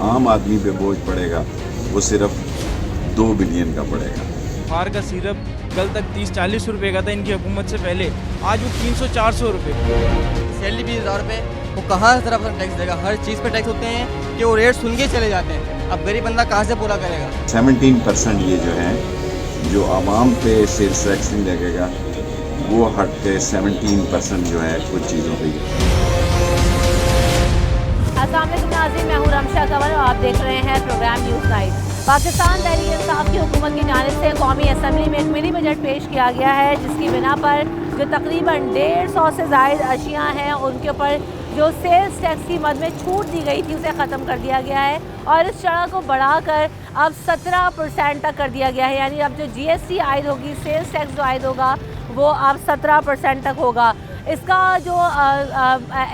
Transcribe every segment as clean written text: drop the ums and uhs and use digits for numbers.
आम आदमी पे बोझ पड़ेगा वो सिर्फ 2 बिलियन का पड़ेगा। बाहर का सिरप कल तक 30-40 रुपये का था इनकी हुकूमत से पहले, आज वो 300-400 रुपये। सैलरी 20,000 रुपये, वो कहाँ से तरफ टैक्स देगा? हर चीज़ पे टैक्स होते हैं कि वो रेट सुन के चले जाते हैं। अब गरीब बंदा कहाँ से पूरा करेगा? 17% ये जो है, जो आवाम पे सेल्स टैक्स नहीं लगेगा, वो हट के 17% जो है कुछ चीज़ों पे। अस्सलाम वालेकुम नाज़रीन, मैं हूँ रमशा कंवर और आप देख रहे हैं programme news night. Pakistan Tehreek Insaf की हुकूमत की जानिब से कौमी असम्बली में एक मिनी बजट पेश किया गया है, जिसकी बिना पर जो तकरीबन 150 से ज़ायद अशिया हैं उनके ऊपर जो सेल्स टैक्स की मद में छूट दी गई थी उसे ख़त्म कर दिया गया है और इस शरह को बढ़ाकर अब 17% तक कर दिया गया है। यानी अब जो GST आयद होगी, सेल्स टैक्स जो आयद होगा वो अब 17% तक होगा। इसका जो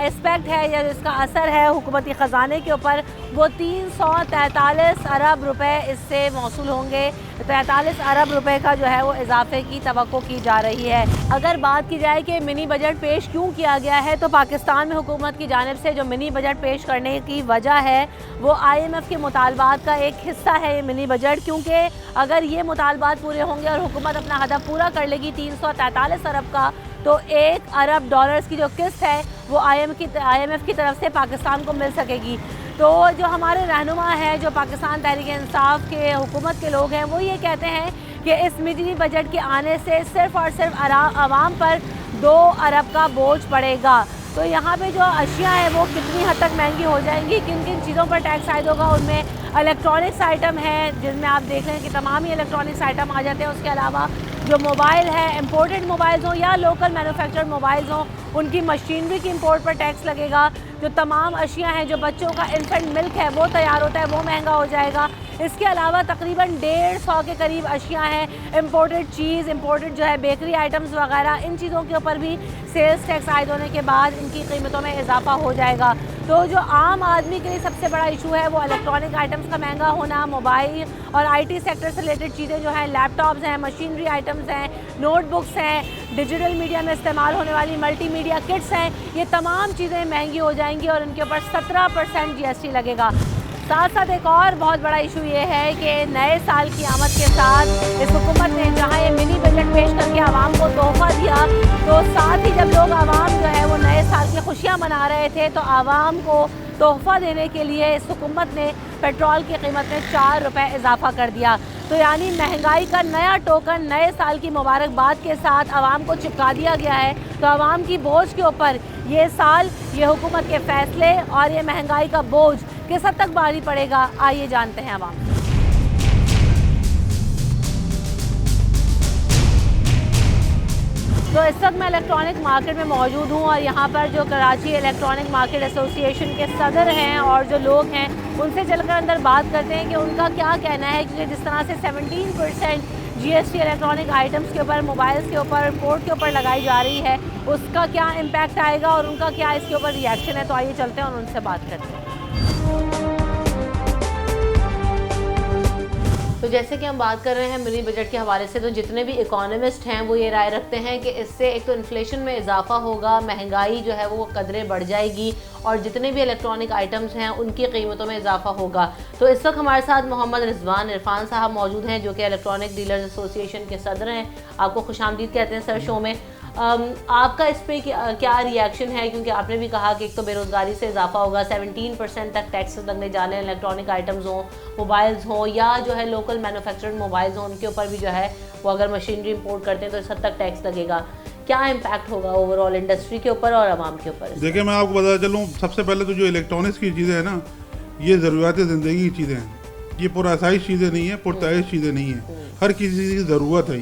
एस्पेक्ट है या इसका असर है हुकूमती ख़जाने के ऊपर, वो 343 अरब रुपए इससे मौसूल होंगे। 43 अरब रुपए का जो है वो इजाफे की तवक्को की जा रही है। अगर बात की जाए कि मिनी बजट पेश क्यों किया गया है, तो पाकिस्तान में हुकूमत की जानिब से जो मिनी बजट पेश करने की वजह है वो IMF के मुतालबात का एक हिस्सा है ये मिनी बजट, क्योंकि अगर ये मुतालबात पूरे होंगे और हुकूमत अपना हदफ पूरा कर लेगी 343 अरब का, तो $1 अरब की जो किस्त है वो IMF की तरफ से पाकिस्तान को मिल सकेगी। तो जो हमारे रहनुमा हैं, जो पाकिस्तान तहरीक इंसाफ के हुकूमत के लोग हैं, वो ये कहते हैं कि इस मिनी बजट के आने से सिर्फ़ और सिर्फ आवाम पर 2 अरब का बोझ पड़ेगा। तो यहाँ पे जो अशिया है वो कितनी हद तक महंगी हो जाएंगी, किन किन चीज़ों पर टैक्स आयद होगा, उनमें इलेक्ट्रॉनिक्स आइटम है जिनमें आप देख रहे हैं कि तमाम ही इलेक्ट्रॉनिक्स आइटम आ जाते हैं। उसके अलावा जो मोबाइल है, इंपोर्टेड मोबाइल्स हों या लोकल मैन्युफैक्चर्ड मोबाइल्स हों, उनकी मशीनरी की इंपोर्ट पर टैक्स लगेगा। जो तमाम अशिया हैं, जो बच्चों का इन्फेंट मिल्क है वो तैयार होता है, वो महंगा हो जाएगा। इसके अलावा तकरीबन 150 के करीब अशिया हैं, इंपोर्टेड चीज़, इंपोर्टेड जो है बेकरी आइटम्स वगैरह, इन चीज़ों के ऊपर भी सेल्स टैक्स आयद होने के बाद इनकी कीमतों में इजाफा हो जाएगा। तो जो आम आदमी के लिए सबसे बड़ा इशू है वो इलेक्ट्रॉनिक आइटम्स का महंगा होना, मोबाइल और IT सेक्टर से रिलेटेड चीज़ें जो हैं, लैपटॉप्स हैं, मशीनरी आइटम्स हैं, नोटबुक्स हैं, डिजिटल मीडिया में इस्तेमाल होने वाली मल्टीमीडिया किट्स हैं, ये तमाम चीज़ें महंगी हो जाएंगी और इनके ऊपर 17% GST लगेगा। साथ साथ एक और बहुत बड़ा इशू ये है कि नए साल की आमद के साथ इस हुकूमत ने जहाँ ये मिनी बजट पेश करके आवाम को तोहफा दिया, तो साथ ही जब लोग आवाम जो है वो नए साल की खुशियाँ मना रहे थे, तो आवाम को तोहफा देने के लिए इस हुकूमत ने पेट्रोल की कीमत में 4 रुपये इजाफा कर दिया। तो यानी महंगाई का नया टोकन नए साल की मुबारकबाद के साथ आवाम को चिपका दिया गया है। तो आवाम की बोझ के ऊपर ये साल, ये हुकूमत के फैसले और ये महंगाई का बोझ किस हद तक भारी पड़ेगा, आइए जानते हैं आवाम। तो इस वक्त मैं इलेक्ट्रॉनिक मार्केट में मौजूद हूँ और यहाँ पर जो कराची इलेक्ट्रॉनिक मार्केट एसोसिएशन के सदर हैं और जो लोग हैं उनसे चलकर अंदर बात करते हैं कि उनका क्या कहना है, क्योंकि जिस तरह से 17% GST इलेक्ट्रॉनिक आइटम्स के ऊपर, मोबाइल्स के ऊपर, इंपोर्ट के ऊपर लगाई जा रही है, उसका क्या इम्पैक्ट आएगा और उनका क्या इसके ऊपर रिएक्शन है। तो आइए चलते हैं और उनसे बात करते हैं। तो जैसे कि हम बात कर रहे हैं मिनी बजट के हवाले से, तो जितने भी इकोनॉमिस्ट हैं वो ये राय रखते हैं कि इससे एक तो इन्फ्लेशन में इजाफा होगा, महंगाई जो है वो कदरे बढ़ जाएगी और जितने भी इलेक्ट्रॉनिक आइटम्स हैं उनकी कीमतों में इजाफा होगा। तो इस वक्त हमारे साथ मोहम्मद रिजवान इरफान साहब मौजूद हैं, जो कि इलेक्ट्रॉनिक डीलर्स एसोसिएशन के सदर हैं। आपको खुशामदीद कहते हैं सर शो में। आपका इस पर क्या रिएक्शन है, क्योंकि आपने भी कहा कि एक तो बेरोज़गारी से इजाफा होगा, 17% तक टैक्सेस लगने जाने हैं, इलेक्ट्रॉनिक आइटम्स हों, मोबाइल्स हों या जो है लोकल मैन्युफैक्चर्ड मोबाइल्स हों, उनके ऊपर भी जो है वो अगर मशीनरी इंपोर्ट करते हैं तो इस हद तक टैक्स लगेगा। क्या इम्पैक्ट होगा ओवरऑल इंडस्ट्री के ऊपर और आवाम के ऊपर? देखिए, मैं आपको बता चलूँ, सबसे पहले तो जो इलेक्ट्रॉनिक्स की चीज़ें हैं ना, ये ज़रूरत ज़िंदगी की चीज़ें हैं, ये पुरआसाइश चीज़ें नहीं है, पुरताइश चीज़ें नहीं है, हर किसी चीज़ की ज़रूरत है।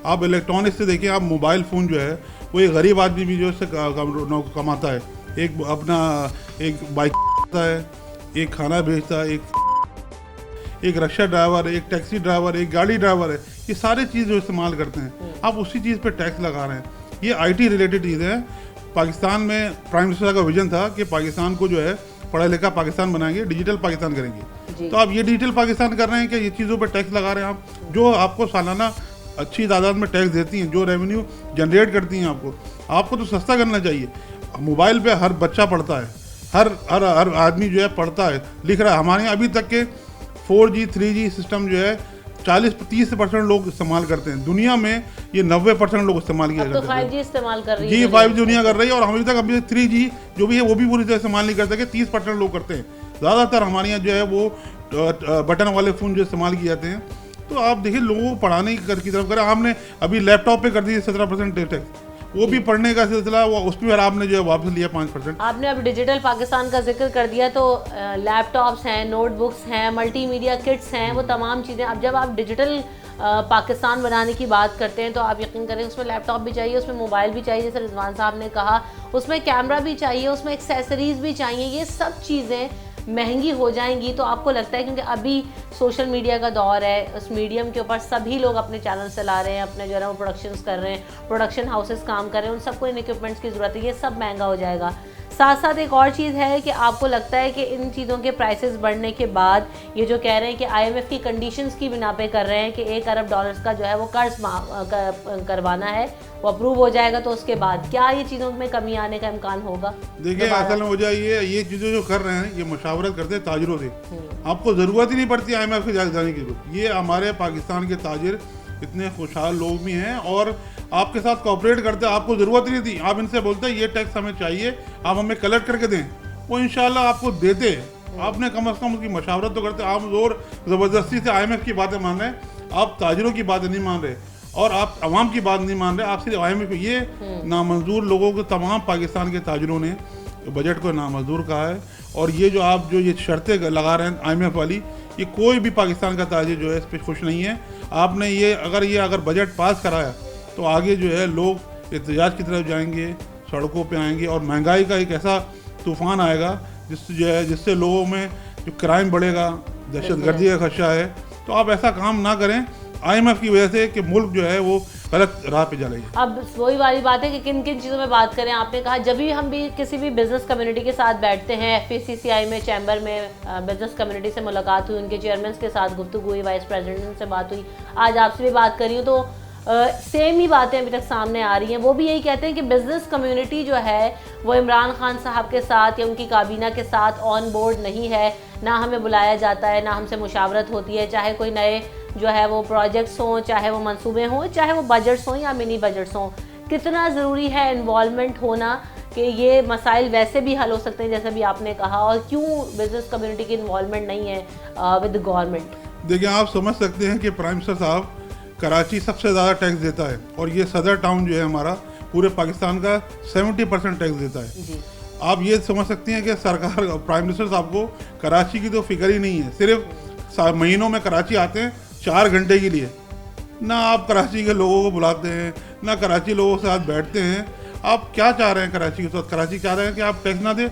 आप इलेक्ट्रॉनिक्स से देखिए, आप मोबाइल फ़ोन जो है वो एक गरीब आदमी भी जो है कमाता है, एक अपना एक बाइक है, एक खाना बेचता है, एक रिक्शा ड्राइवर, एक टैक्सी ड्राइवर, एक गाड़ी ड्राइवर है, ये सारे चीज़ जो इस्तेमाल करते हैं, आप उसी चीज़ पे टैक्स लगा रहे हैं। ये IT रिलेटेड चीज़ें हैं। पाकिस्तान में प्राइम मिनिस्टर का विजन था कि पाकिस्तान को जो है पढ़ा लिखा पाकिस्तान बनाएंगे, डिजिटल पाकिस्तान करेंगे। तो आप ये डिजिटल पाकिस्तान कर रहे हैं कि ये चीज़ों पर टैक्स लगा रहे हैं आप, जो आपको सालाना अच्छी तादाद में टैक्स देती हैं, जो रेवेन्यू जनरेट करती हैं आपको तो सस्ता करना चाहिए। मोबाइल पे हर बच्चा पढ़ता है, हर आदमी जो है पढ़ता है, लिख रहा है। हमारे यहाँ अभी तक के 4G 3G सिस्टम जो है 40-30% लोग इस्तेमाल करते हैं। दुनिया में ये 90% लोग इस्तेमाल किया अब करते तो हैं। 5G इस्तेमाल कर रही जी है 5G दुनिया कर रही है, और हम अभी 3G जो भी है वो भी पूरी तरह इस्तेमाल नहीं कर सके, 30% लोग करते हैं। ज़्यादातर हमारे यहाँ जो है वो बटन वाले फ़ोन जो इस्तेमाल किए जाते हैं। तो आप देखिए लोगों को पढ़ाने की तरफ करें। आपने अभी लैपटॉप पे कर दी 17% टैक्स, वो भी पढ़ने का सिलसिला, वो उसमें आपने जो है वापस लिया 5%। आपने अब डिजिटल पाकिस्तान का जिक्र कर दिया, तो लैपटॉप्स हैं, नोटबुक्स हैं, मल्टीमीडिया किट्स हैं, वो तमाम चीज़ें। अब जब आप डिजिटल पाकिस्तान बनाने की बात करते हैं तो आप यकीन करें उसमें लैपटॉप भी चाहिए, उसमें मोबाइल भी चाहिए, जैसे रिजवान साहब ने कहा, उसमें कैमरा भी चाहिए, उसमें एक्सेसरीज भी चाहिए। ये सब चीज़ें महंगी हो जाएंगी। तो आपको लगता है, क्योंकि अभी सोशल मीडिया का दौर है, उस मीडियम के ऊपर सभी लोग अपने चैनल चला रहे हैं, अपने जो है वो प्रोडक्शंस कर रहे हैं, प्रोडक्शन हाउसेस काम कर रहे हैं, उन सबको इन इक्विपमेंट्स की ज़रूरत है, ये सब महंगा हो जाएगा। साथ साथ एक और चीज़ है कि आपको लगता है कि इन चीज़ों के प्राइसेस बढ़ने के बाद ये जो कह रहे हैं कि IMF की कंडीशंस की बिना पे कर रहे हैं कि $1 अरब का जो है वो कर्ज करवाना है, वो अप्रूव हो जाएगा, तो उसके बाद क्या ये चीज़ों में कमी आने का इम्कान होगा? देखिए असल में हो जाए ये चीज़ें जो कर रहे हैं ये मशावरत करते हैं ताजरों से। आपको ज़रूरत ही नहीं पड़ती IMF के जाने की। ये हमारे पाकिस्तान के ताजिर इतने खुशहाल लोग भी हैं और आपके साथ कोऑपरेट करते हैं। आपको ज़रूरत नहीं थी, आप इनसे बोलते हैं ये टैक्स हमें चाहिए, आप हमें कलेक्ट करके दें, वो इंशाल्लाह आपको देते हैं। आपने कम से कम उसकी मशावरत तो करते। आप जोर ज़बरदस्ती से IMF की बातें मान रहे हैं, आप ताजिरों की बातें नहीं मान रहे और आप अवाम की बात नहीं मान रहे, आप सिर्फ IMF। ये नामंजूर लोगों को तमाम पाकिस्तान के ताजिरों ने बजट को नामंजूर कहा है। और ये जो आप ये शर्तें लगा रहे हैं IMF वाली, ये कोई भी पाकिस्तान का ताजिर जो है इस पर खुश नहीं है। आपने ये अगर बजट पास कराया तो आगे जो है लोग एहतजाज की तरफ जाएंगे, सड़कों पे आएंगे और महंगाई का एक ऐसा तूफान आएगा जिससे लोगों में जो क्राइम बढ़ेगा, दहशतगर्दी का खदशा है। तो आप ऐसा काम ना करें IMF की वजह से कि मुल्क जो है वो गलत राह पे जा रही है। अब वही वाली बात है कि किन किन चीज़ों में बात करें। आपने कहा जब भी हम भी किसी भी बिजनेस कम्युनिटी के साथ बैठते हैं, FACCI में चैम्बर में बिजनेस कम्युनिटी से मुलाकात हुई, उनके चेयरमैन के साथ गुफ्तगू हुई, वाइस प्रेसिडेंट से बात हुई, आज आपसे भी बात कर रही हूँ, तो सेम ही बातें अभी तक सामने आ रही हैं। वो भी यही कहते हैं कि बिज़नेस कम्युनिटी जो है वो इमरान खान साहब के साथ या उनकी काबीना के साथ ऑन बोर्ड नहीं है, ना हमें बुलाया जाता है, ना हमसे मुशावरत होती है, चाहे कोई नए जो है वो प्रोजेक्ट्स हों, चाहे वो मंसूबे हों, चाहे वो बजट्स हों या मिनी बजट्स हों। कितना ज़रूरी है इन्वॉल्वमेंट होना कि ये मसाइल वैसे भी हल हो सकते हैं जैसे भी आपने कहा, और क्यों बिज़नेस कम्युनिटी की इन्वॉल्वमेंट नहीं है विद गवर्नमेंट? देखिए आप समझ सकते हैं कि प्राइम मिनिस्टर साहब कराची सबसे ज़्यादा टैक्स देता है और ये सदर टाउन जो है हमारा पूरे पाकिस्तान का 70% टैक्स देता है जी। आप ये समझ सकते हैं कि सरकार प्राइम मिनिस्टर साहब को कराची की तो फिक्र ही नहीं है। सिर्फ महीनों में कराची आते हैं 4 घंटे के लिए, ना आप कराची के लोगों को बुलाते हैं, ना कराची लोगों के साथ बैठते हैं। आप क्या चाह रहे हैं कराची के साथ? कराची चाह रहे हैं कि आप टैक्स ना दें,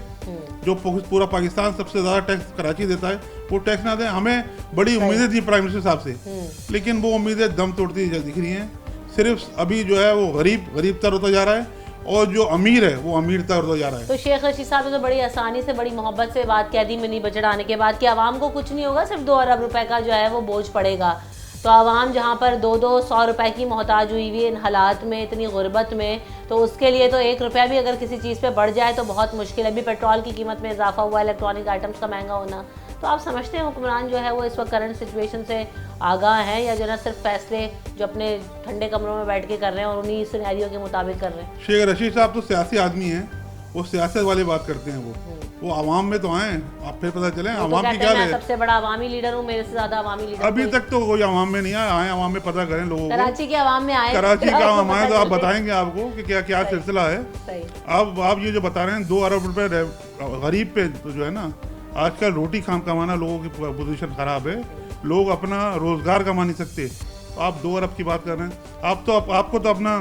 जो पूरा पाकिस्तान सबसे ज़्यादा टैक्स कराची देता है वो टैक्स ना दें। हमें बड़ी उम्मीदें थी प्राइम मिनिस्टर साहब से, लेकिन वो उम्मीदें दम तोड़ती दिख रही हैं। सिर्फ अभी जो है वो गरीब तर होता जा रहा है और जो अमीर है वो अमीर तर होता जा रहा है। तो शेख रशीद साहब ने तो बड़ी आसानी से, बड़ी मोहब्बत से बात कह दी मिनी बजट आने के बाद कि आवाम को कुछ नहीं होगा, सिर्फ 2 अरब रुपए का जो है वो बोझ पड़ेगा। तो आवाम जहाँ पर 200-100 रुपए की मोहताज हुई हुई इन हालात में, इतनी गुर्बत में, तो उसके लिए तो 1 रुपया भी अगर किसी चीज़ पे बढ़ जाए तो बहुत मुश्किल है। अभी पेट्रोल की कीमत में इजाफा हुआ, इलेक्ट्रॉनिक आइटम्स का महंगा होना। तो आप समझते हैं हुक्मरान जो है वो इस वक्त करंट सिचुएशन से आगाह हैं, या जो ना सिर्फ फैसले जो अपने ठंडे कमरों में बैठ के कर रहे हैं और उन्हीं सिनेरियो के मुताबिक कर रहे हैं? शेख रशीद साहब तो सियासी आदमी हैं, वो सियासत वाली बात करते हैं। वो आवाम में तो आए, आप फिर पता चले आवाम की क्या है। सबसे बड़ा अवामी लीडर हूँ, मेरे से ज्यादा अवामी लीडर अभी तक तो कोई आवाम में नहीं आए, आवाम में पता करें लोगों को। कराची के आवाम में आए, कराची का आवाम आए तो आप बताएंगे आपको कि क्या क्या सिलसिला है। सही। अब आप ये जो बता रहे हैं 2 अरब रुपए गरीब पे तो जो है ना, आजकल रोटी कमाना लोगों की पोजीशन खराब है, लोग अपना रोजगार कमा नहीं सकते। तो आप 2 अरब की बात कर रहे हैं। आपको तो अपना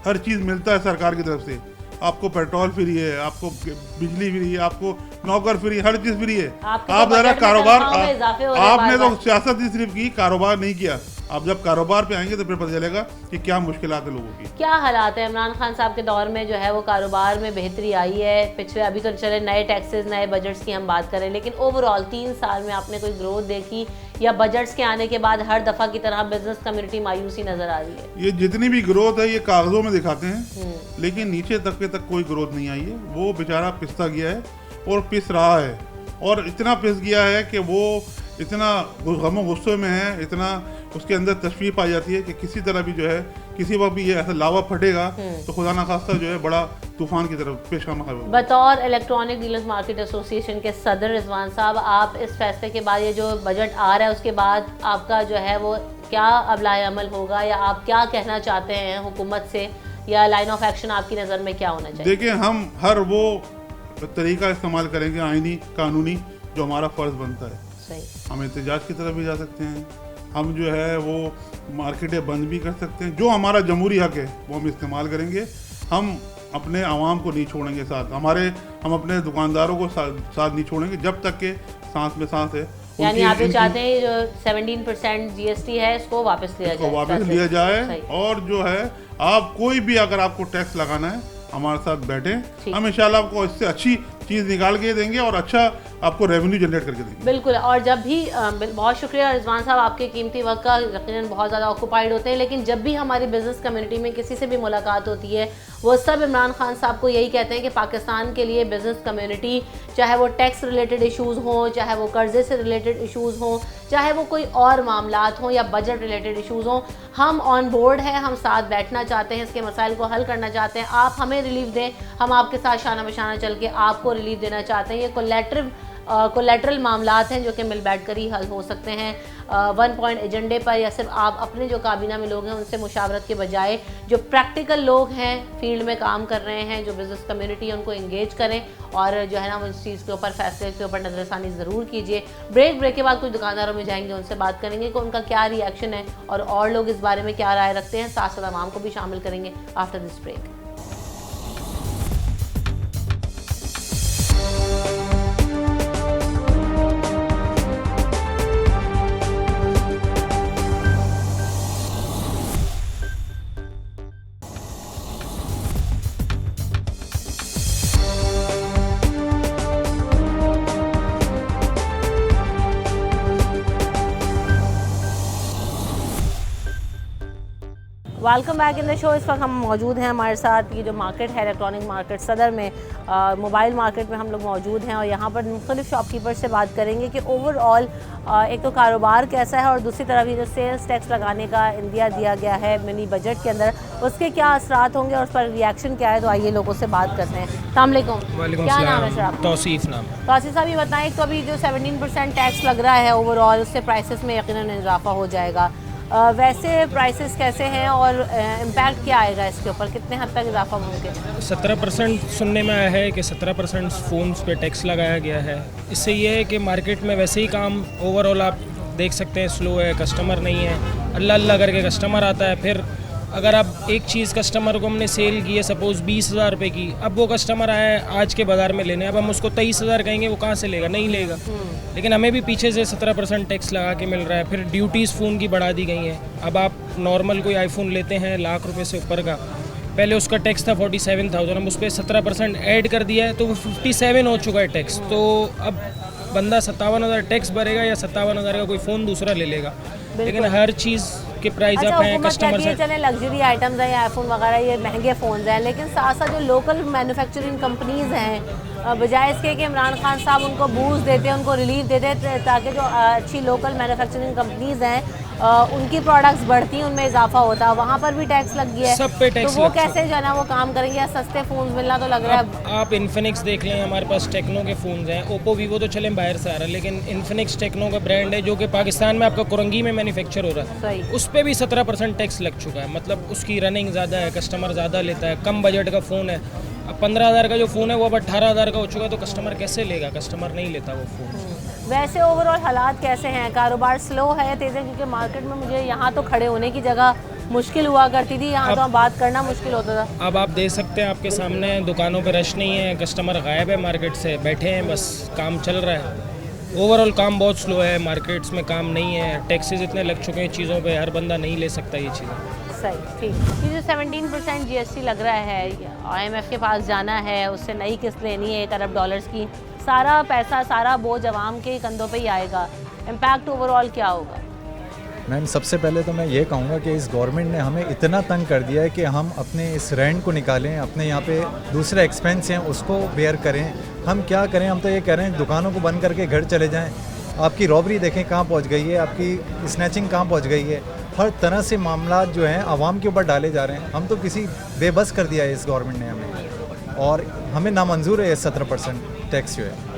हर चीज़ मिलता है सरकार की तरफ से। आपको पेट्रोल फ्री है, आपको बिजली फ्री है, आपको नौकर फ्री, हर चीज़ फ्री है। आप ज़रा कारोबार, आपने तो सियासत ही सिर्फ की, कारोबार नहीं किया। आप जब कारोबार पे आएंगे तो फिर पता चलेगा कि क्या मुश्किलात है लोगों की, क्या हालात है। इमरान खान साहब के दौर में जो है वो कारोबार में बेहतरी आई है। पिछले अभी तो चले नए टैक्सेस, नए बजट्स की हम बात करें, लेकिन ओवरऑल 3 साल में आपने कोई ग्रोथ देखी, या बजट्स के आने के बाद हर दफ़ा की तरह बिजनेस कम्युनिटी मायूसी नजर आ रही है? ये जितनी भी ग्रोथ है ये कागजों में दिखाते हैं, लेकिन नीचे तबके तक कोई ग्रोथ नहीं आई है। वो बेचारा पिसता गया है और पिस रहा है, और इतना पिस गया है कि वो इतना गम गुस्से में है, इतना उसके अंदर तशवीह पाई जाती है कि किसी तरह भी जो है, किसी वक्त भी ये ऐसा लावा फटेगा तो खुदा ना खास्ता जो है बड़ा तूफान की तरफ पेश आना है। बतौर इलेक्ट्रॉनिक डीलर्स मार्केट एसोसिएशन के सदर रिजवान साहब, आप इस फैसले के बाद, ये जो बजट आ रहा है उसके बाद आपका जो है वो क्या अब लाए अमल होगा, या आप क्या कहना चाहते हैं हुकूमत से, या लाइन ऑफ एक्शन आपकी नज़र में क्या होना चाहिए? देखिए, हम हर वो तरीका इस्तेमाल करेंगे आईनी कानूनी जो हमारा फ़र्ज़ बनता है। सही। हम एहतजाज की तरफ भी जा सकते हैं, हम जो है वो मार्केटें बंद भी कर सकते हैं, जो हमारा जमहूरी हक है वो हम इस्तेमाल करेंगे। हम अपने आवाम को नहीं छोड़ेंगे साथ, हम अपने दुकानदारों को साथ नहीं छोड़ेंगे जब तक के सांस में सांस है। यानी आप ये चाहते हैं जो 17% GST है इसको वापस लिया जाए? वापस लिया जाए, और जो है आप कोई भी अगर आपको टैक्स लगाना है हमारे साथ बैठें, हम इंशाल्लाह आपको इससे अच्छी चीज़ निकाल के देंगे और अच्छा आपको रेवेन्यू जनरेट करके देंगे। बिल्कुल। और जब भी बहुत शुक्रिया रिजवान साहब, आपके कीमती वक्त का, यकीनन बहुत ज़्यादा ऑक्यूपाइड होते हैं, लेकिन जब भी हमारी बिज़नेस कम्युनिटी में किसी से भी मुलाकात होती है वो सब इमरान खान साहब को यही कहते हैं कि पाकिस्तान के लिए बिज़नेस कम्युनिटी, चाहे वो टैक्स रिलेटेड इशूज़ हों, चाहे वो कर्जे से रिलेटेड इशूज़ हों, चाहे वो कोई और मामलात हों या बजट रिलेटेड इशूज़ हों, हम ऑन बोर्ड हैं, हम साथ बैठना चाहते हैं, इसके मसाइल को हल करना चाहते हैं। आप हमें रिलीफ दें, हम आपके साथ शाना बशाना चल के आपको रिलीफ देना चाहते हैं। ये कोलेटरल मामलात हैं जो कि मिल बैठ कर ही हल हो सकते हैं, 1 पॉइंट एजेंडे पर, या सिर्फ आप अपने जो काबीना में लोग हैं उनसे मुशावरत के बजाय जो प्रैक्टिकल लोग हैं, फील्ड में काम कर रहे हैं, जो बिज़नेस कम्युनिटी है, उनको इंगेज करें और जो है ना वो इस चीज़ के ऊपर, फैसले के ऊपर नज़रसानी ज़रूर कीजिए। ब्रेक के बाद कुछ दुकानदारों में जाएंगे, उनसे बात करेंगे कि उनका क्या रिएक्शन है और लोग इस बारे में क्या राय रखते हैं, साथ साथ आवाम को भी शामिल करेंगे after this break. Welcome back in the show. इस वक्त हम मौजूद हैं, हमारे साथ ये जो मार्केट है इलेक्ट्रॉनिक मार्केट सदर में, मोबाइल मार्केट में हम लोग मौजूद हैं और यहाँ पर मुख्तलिफ शॉपकीपर से बात करेंगे कि ओवरऑल एक तो कारोबार कैसा है और दूसरी तरफ ये जो सेल्स टैक्स लगाने का इंदिया दिया गया है मिनी बजट के अंदर, उसके क्या असरात होंगे और उस पर रिएक्शन क्या है। तो आइए लोगों से बात करते हैं। अस्सलाम वालेकुम। क्या नाम है सर आपका? तौसीफ नाम। तौसीफ साहब, ये बताएं, तो अभी जो 17% टैक्स लग रहा है ओवरऑल, उससे प्राइसेस में यकीनन इजाफा हो जाएगा, वैसे प्राइसेस कैसे हैं और इम्पैक्ट क्या आएगा इसके ऊपर, कितने हद तक इजाफा मुमकिन है? 17% सुनने में आया है कि 17% फ़ोन्स पे टैक्स लगाया गया है। इससे ये है कि मार्केट में वैसे ही काम ओवरऑल आप देख सकते हैं स्लो है, कस्टमर नहीं है, अल्लाह अल्लाह करके कस्टमर आता है। फिर अगर आप एक चीज़ कस्टमर को हमने सेल की है सपोज़ 20,000 रुपये की, अब वो कस्टमर आया है आज के बाज़ार में लेने, अब हम उसको 23,000 कहेंगे, वो कहाँ से लेगा? नहीं लेगा। लेकिन हमें भी पीछे से 17% टैक्स लगा के मिल रहा है। फिर ड्यूटीज़ फ़ोन की बढ़ा दी गई हैं। अब आप नॉर्मल कोई आईफोन लेते हैं लाख रुपये से ऊपर का, पहले उसका टैक्स था 47,000, हम उस पर 17% ऐड कर दिया है तो वो 57 हो चुका है टैक्स। तो अब बंदा 57,000 टैक्स भरेगा या 57,000 का कोई फ़ोन दूसरा ले लेगा। लेकिन हर चीज़ के प्राइस अच्छा, आप हैं कस्टमर से। चले लग्जरी आइटम्स हैं, आईफोन वगैरह, ये महंगे फ़ोन्स हैं, लेकिन साथ साथ जो लोकल मैन्युफैक्चरिंग कंपनीज़ हैं, बजाय इसके कि इमरान खान साहब उनको बूस्ट देते हैं, उनको रिलीफ देते हैं, ताकि जो अच्छी लोकल मैन्युफैक्चरिंग कंपनीज़ हैं उनकी प्रोडक्ट्स बढ़ती हैं, उनमें इजाफा होता है, वहाँ पर भी टैक्स लग गया है। सब पे टैक्स तो वो कैसे जो है ना वो काम करेंगे, या सस्ते फ़ोन मिलना तो लग रहा है। आप इन्फिनिक्स देख लें, हमारे पास टेक्नो के फ़ोन्स हैं, ओप्पो वीवो तो चलें बाहर से आ रहा है, लेकिन इन्फिनिक्स टेक्नो का ब्रांड है जो कि पाकिस्तान में आपका कुरंगी में मैन्युफैक्चर हो रहा है, उस पर भी 17% टैक्स लग चुका है। मतलब उसकी रनिंग ज़्यादा है, कस्टमर ज़्यादा लेता है, कम बजट का फ़ोन है। अब 15,000 का जो फ़ोन है वो अब 18,000 का हो चुका है, तो कस्टमर कैसे लेगा? कस्टमर नहीं लेता वो फ़ोन। वैसे ओवरऑल हालात कैसे हैं? कारोबार स्लो है या तेज़ है? क्योंकि मार्केट में मुझे यहाँ तो खड़े होने की जगह मुश्किल हुआ करती थी, यहाँ तो बात करना मुश्किल होता था। अब आप देख सकते हैं आपके सामने, दुकानों पे रश नहीं है, कस्टमर गायब है मार्केट से, बैठे हैं, बस काम चल रहा है। ओवरऑल काम बहुत स्लो है, मार्केट्स में काम नहीं है, टैक्सेस इतने लग चुके हैं चीज़ों पे, हर बंदा नहीं ले सकता ये चीज़ें। सही, ठीक। ये जो 17% GST लग रहा है, IMF के पास जाना है, उससे नई किस्त लेनी है $1 अरब की, सारा पैसा, सारा बोझ आवाम के कंधों पे ही आएगा, इम्पैक्ट ओवरऑल क्या होगा? मैम, सबसे पहले तो मैं ये कहूँगा कि इस गवर्नमेंट ने हमें इतना तंग कर दिया है कि हम अपने इस रेंट को निकालें, अपने यहाँ पे दूसरे एक्सपेंस हैं उसको बेयर करें, हम क्या करें, हम तो ये कह रहे हैं दुकानों को बंद करके घर चले जाएं। आपकी रॉबरी देखें कहाँ पहुंच गई है, आपकी स्नैचिंग कहाँ पहुंच गई है। हर तरह से मामला जो हैं आवाम के ऊपर डाले जा रहे हैं। हम तो किसी बेबस कर दिया है इस गवर्नमेंट ने हमें, और हमें नामंजूर है 17% टैक्स जो है।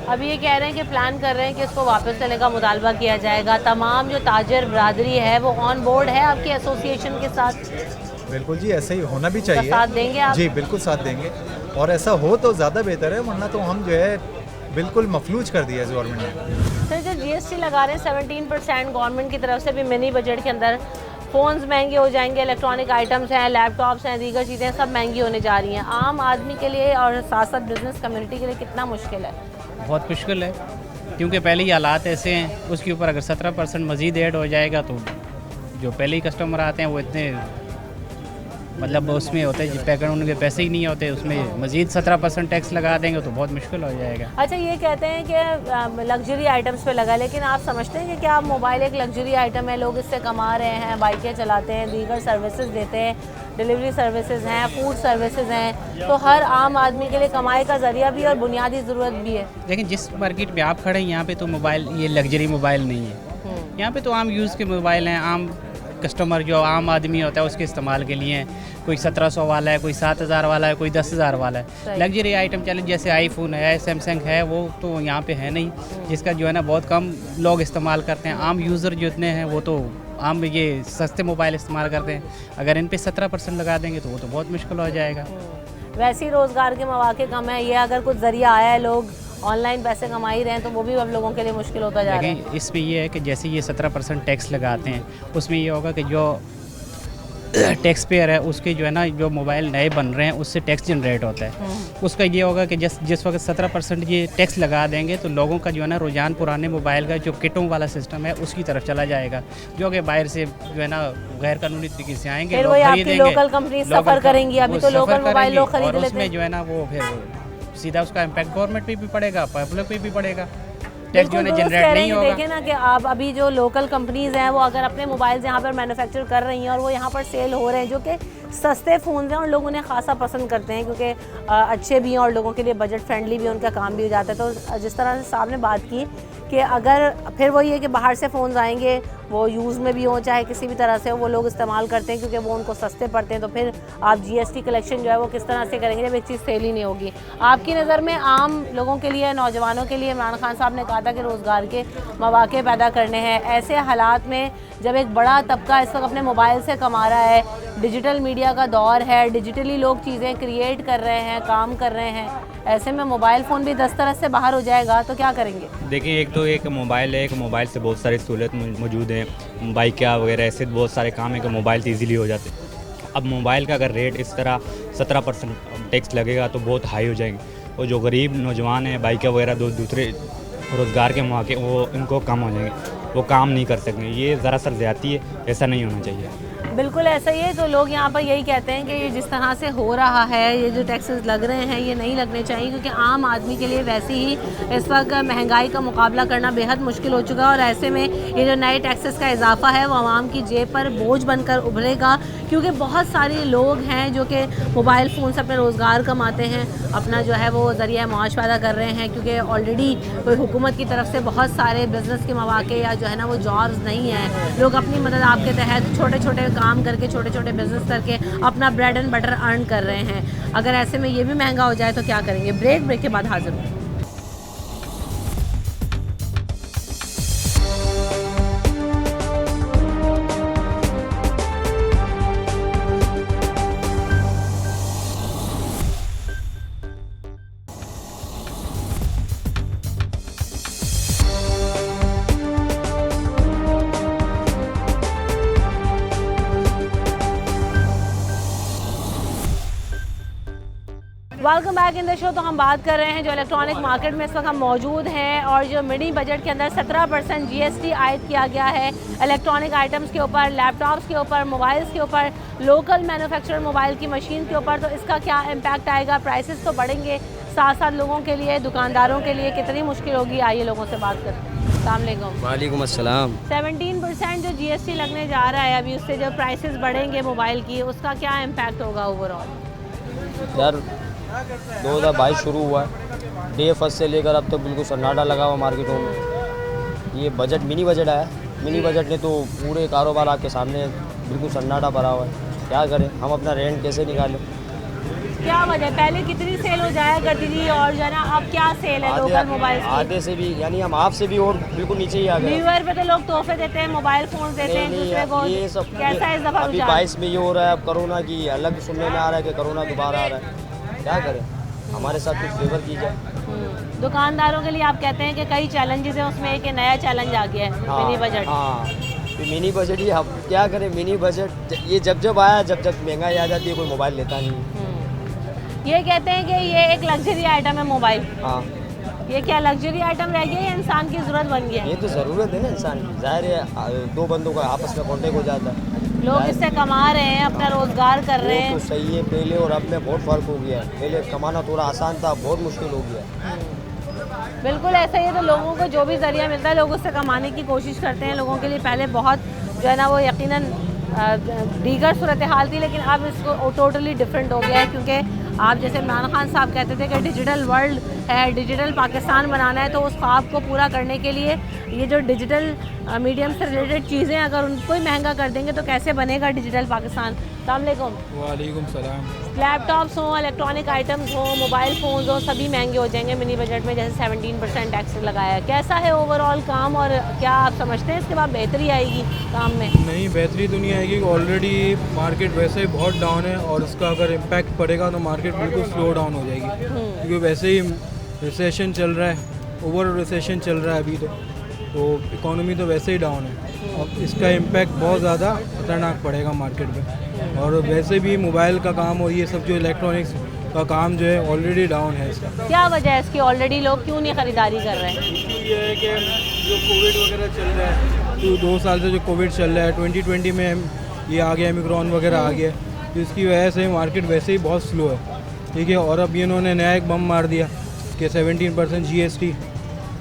अभी ये कह रहे हैं कि प्लान कर रहे हैं कि इसको वापस लेने का मुतालबा किया जाएगा। तमाम जो ताजर बरादरी है वो ऑन बोर्ड है आपकी एसोसिएशन के साथ? बिल्कुल जी, ऐसा ही होना भी चाहिए। साथ देंगे आप? जी बिल्कुल साथ देंगे, और ऐसा हो तो ज़्यादा बेहतर है, वरना तो हम जो है बिल्कुल मफलूज कर दिया इस गवर्नमेंट ने। सर जो जीएसटी लगा रहे हैं 17% गवर्नमेंट की तरफ से भी मिनी बजट के अंदर, फ़ोन्स महंगे हो जाएंगे, इलेक्ट्रॉनिक आइटम्स हैं, लैपटॉप्स हैं, दीगर चीज़ें सब महंगी होने जा रही हैं। आम आदमी के लिए और साथ साथ बिजनेस कम्युनिटी के लिए कितना मुश्किल है? बहुत मुश्किल है, क्योंकि पहले ही हालात ऐसे हैं, उसके ऊपर अगर 17% मज़ीद ऐड हो जाएगा तो जो पहले ही कस्टमर आते हैं वो इतने मतलब उसमें होते हैं पैकेट, उनके पैसे ही नहीं होते, उसमें मज़ीद 17% टैक्स लगा देंगे तो बहुत मुश्किल हो जाएगा। अच्छा ये कहते हैं कि लग्जरी आइटम्स पे लगा, लेकिन आप समझते हैं कि क्या मोबाइल एक लग्जरी आइटम है? लोग इससे कमा रहे हैं, बाइकें चलाते हैं, दीगर सर्विसेज देते हैं, डिलीवरी सर्विसेज हैं, फूड सर्विसेज हैं, तो हर आम आदमी के लिए कमाई का ज़रिया भी और बुनियादी ज़रूरत भी है। लेकिन जिस मार्केट में आप खड़े हैं यहाँ पे तो मोबाइल ये लग्जरी मोबाइल नहीं है, यहाँ पे तो आम यूज़ के मोबाइल हैं। आम कस्टमर जो आम आदमी होता है उसके इस्तेमाल के लिए कोई 1700 वाला है, कोई 7000 वाला है, कोई 10,000 वाला है। लग्जरी आइटम चले जैसे आईफोन है, सैमसंग है, वो तो यहाँ पे है नहीं, जिसका जो है ना बहुत कम लोग इस्तेमाल करते हैं। आम यूज़र जो इतने हैं वो तो आम ये सस्ते मोबाइल इस्तेमाल करते हैं। अगर इन पे 17% लगा देंगे तो वो तो बहुत मुश्किल हो जाएगा। वैसे ही रोज़गार के मौके कम है, ये अगर कुछ ज़रिया आया है, लोग ऑनलाइन पैसे कमा ही रहे हैं, तो वो भी अब लोगों के लिए मुश्किल होता जा रहा है। लेकिन इसमें ये है कि जैसे ये 17% टैक्स लगाते हैं, उसमें ये होगा कि जो टैक्स पेयर है उसके जो है ना जो मोबाइल नए बन रहे हैं उससे टैक्स जनरेट होता है। उसका ये होगा कि जिस वक्त 17% ये टैक्स लगा देंगे तो लोगों का जो है ना रुझान पुराने मोबाइल का जो किटों वाला सिस्टम है उसकी तरफ चला जाएगा, जो कि बाहर से जो है ना गैर कानूनी तरीके से आएंगे, फिर वही आपकी लोकल कंपनी सफ़र करेंगी। अभी तो लोकल मोबाइल लोग खरीद लेते हैं, उसमें जो है ना वो फिर सीधा उसका इम्पैक्ट गवर्नमेंट पे भी पड़ेगा, पब्लिक पे भी पड़ेगा, टैक्स जो है जनरेट नहीं होगा। देखिए ना कि आप अभी जो लोकल कंपनीज हैं वो अगर अपने मोबाइल्स यहाँ पर मैन्युफैक्चर कर रही हैं और वो यहाँ पर सेल हो रहे हैं, जो कि सस्ते फ़ोन हैं और लोग उन्हें खासा पसंद करते हैं क्योंकि अच्छे भी हैं और लोगों के लिए बजट फ्रेंडली भी, उनका काम भी हो जाता है। तो जिस तरह से साहब ने बात की कि अगर फिर वही है कि बाहर से फ़ोन आएंगे, वो यूज़ में भी हो चाहे किसी भी तरह से हो, वो लोग इस्तेमाल करते हैं क्योंकि वो उनको सस्ते पड़ते हैं। तो फिर आप जीएसटी कलेक्शन जो है वो किस तरह से करेंगे जब एक चीज़ सेल ही नहीं होगी? आपकी नज़र में आम लोगों के लिए, नौजवानों के लिए, इमरान खान साहब ने कहा था कि रोज़गार के मौके पैदा करने हैं। ऐसे हालात में जब एक बड़ा तबका इस वक्त अपने मोबाइल से कमा रहा है, डिजिटल मीडिया का दौर है, डिजिटली लोग चीज़ें क्रिएट कर रहे हैं, काम कर रहे हैं, ऐसे में मोबाइल फ़ोन भी दस्तरस से बाहर हो जाएगा तो क्या करेंगे? देखिए, एक तो एक मोबाइल है, एक मोबाइल से बहुत सारी सहूलत मौजूद हैं, बाइक वगैरह ऐसे बहुत सारे काम है कि मोबाइल से ईज़िली हो जाते हैं। अब मोबाइल का अगर रेट इस तरह 17% टैक्स लगेगा तो बहुत हाई हो जाएंगे, और जो गरीब नौजवान हैं बाइक वगैरह दूसरे रोज़गार के मौके वो इनको कम हो जाएंगे, वो काम नहीं कर सकेंगे। ये ज़रा ज़्यादती है, ऐसा नहीं होना चाहिए। बिल्कुल ऐसा ही है। तो लोग यहाँ पर यही कहते हैं कि ये जिस तरह से हो रहा है, ये जो टैक्सेस लग रहे हैं ये नहीं लगने चाहिए, क्योंकि आम आदमी के लिए वैसे ही इस वक्त महंगाई का मुकाबला करना बेहद मुश्किल हो चुका है, और ऐसे में ये जो नए टैक्सेस का इजाफा है वो आवाम की जेब पर बोझ बनकर उभरेगा, क्योंकि बहुत सारे लोग हैं जो कि मोबाइल फ़ोन से अपने रोज़गार कमाते हैं, अपना जो है वो ज़रिया माश पैदा कर रहे हैं, क्योंकि ऑलरेडी कोई हुकूमत की तरफ से बहुत सारे बिज़नेस के मौके या जो है ना वो जॉब्स नहीं हैं। लोग अपनी मदद आपके तहत छोटे छोटे काम करके, छोटे छोटे बिजनेस करके अपना ब्रेड एंड बटर अर्न कर रहे हैं। अगर ऐसे में ये भी महंगा हो जाए तो क्या करेंगे? ब्रेक के बाद हाजिर हूँ। Welcome back in the show. तो हम बात कर रहे हैं जो इलेक्ट्रॉनिक मार्केट में इस वक्त हम मौजूद हैं, और जो मिनी बजट के अंदर 17% जीएसटी आयद किया गया है इलेक्ट्रॉनिक आइटम्स के ऊपर, लैपटॉप्स के ऊपर, मोबाइल्स के ऊपर, लोकल मैन्युफैक्चर मोबाइल की मशीन के ऊपर। तो इसका क्या इम्पैक्ट आएगा? प्राइसेस तो बढ़ेंगे, साथ साथ लोगों के लिए, दुकानदारों के लिए कितनी मुश्किल होगी? आइए लोगों से बात करें। वालेकुम अस्सलाम। 17% जो जीएसटी लगने जा रहा है अभी, उससे जो प्राइसेस बढ़ेंगे मोबाइल की, उसका क्या इम्पैक्ट होगा ओवरऑल? यार 2022 शुरू हुआ है, डे फर्स्ट से लेकर अब तक बिल्कुल सन्नाटा लगा हुआ मार्केटों में। ये बजट मिनी बजट आया, मिनी बजट ने तो पूरे कारोबार आपके सामने बिल्कुल सन्नाटा भरा हुआ है। क्या करें हम, अपना रेंट कैसे निकालें? क्या वजह, पहले कितनी सेल हो जाया करती थी और जो है ना अब क्या सेल है लोकल मोबाइल की? आधे से भी, यानी हम आपसे भी और बिल्कुल नीचे ही आ गए। न्यू ईयर पे तो लोग तोहफे देते हैं, मोबाइल फोन देते हैं दूसरे को। ये सब कैसा इस दफा अभी रुझान? 22 में ये हो रहा है, अब कोरोना की अलग सुनने में आ रहा है कि कोरोना दोबारा आ रहा है। क्या करें, हमारे साथ कुछ फेवर कीजिए। दुकानदारों के लिए आप कहते हैं कि कई चैलेंजेस हैं, उसमें एक नया चैलेंज आ गया है, मिनी बजट। हाँ, तो मिनी बजट ही हम क्या करें, मिनी बजट ये जब आया, जब महंगाई आ जाती है कोई मोबाइल लेता नहीं। ये कहते हैं कि ये एक लग्जरी आइटम है मोबाइल। हाँ, ये क्या लग्जरी आइटम रह गया या इंसान की जरूरत बन गया? ये तो ज़रूरत है ना इंसान की, जाहिर है दो बंदों का आपस में कॉन्टेक्ट हो जाता है। लोग इससे कमा रहे हैं, अपना रोजगार कर रहे हैं। तो सही है, पहले और अब में बहुत फ़र्क हो गया है। पहले कमाना थोड़ा आसान था, बहुत मुश्किल हो गया है। बिल्कुल ऐसा ही है, तो लोगों को जो भी जरिया मिलता है लोग उससे कमाने की कोशिश करते हैं। लोगों के लिए पहले बहुत जो है ना वो यकीनन दीगर सूरत हाल थी, लेकिन अब इसको टोटली डिफरेंट हो गया है। क्योंकि आप जैसे इमरान खान साहब कहते थे कि डिजिटल वर्ल्ड है, डिजिटल पाकिस्तान बनाना है, तो उस ख्वाब को पूरा करने के लिए ये जो डिजिटल मीडियम से रिलेटेड चीज़ें अगर उनको ही महंगा कर देंगे तो कैसे बनेगा डिजिटल पाकिस्तान। अस्सलाम वालेकुम सलाम। लैपटॉप्स हों, इलेक्ट्रॉनिक आइटम्स हों, मोबाइल फ़ोन्स हों, सभी महंगे हो जाएंगे मिनी बजट में, जैसे 17% टैक्स लगाया है। कैसा है ओवरऑल काम, और क्या आप समझते हैं इसके बाद बेहतरी आएगी काम में? नहीं, बेहतरी तो नहीं आएगी। ऑलरेडी मार्केट वैसे ही बहुत डाउन है और उसका अगर इम्पैक्ट पड़ेगा तो मार्केट बिल्कुल स्लो डाउन हो जाएगी। क्योंकि वैसे ही रिसेशन चल रहा है, ओवर रिसेशन चल रहा है अभी तो इकोनॉमी तो वैसे ही डाउन है। अब इसका इम्पैक्ट बहुत ज़्यादा खतरनाक पड़ेगा मार्केट में। और वैसे भी मोबाइल का काम और ये सब जो इलेक्ट्रॉनिक्स का काम जो है ऑलरेडी डाउन है। इसका क्या वजह है इसकी, ऑलरेडी लोग क्यों नहीं ख़रीदारी कर रहे हैं? ये है कि जो कोविड वगैरह चल रहा है, तो 2 साल से जो कोविड चल रहा है, 2020 में ये आ गया, ओमिक्रॉन वगैरह आ गया, तो इसकी वजह से मार्केट वैसे ही बहुत स्लो है। ठीक है, और अब इन्होंने नया एक बम मार दिया कि 17% GST,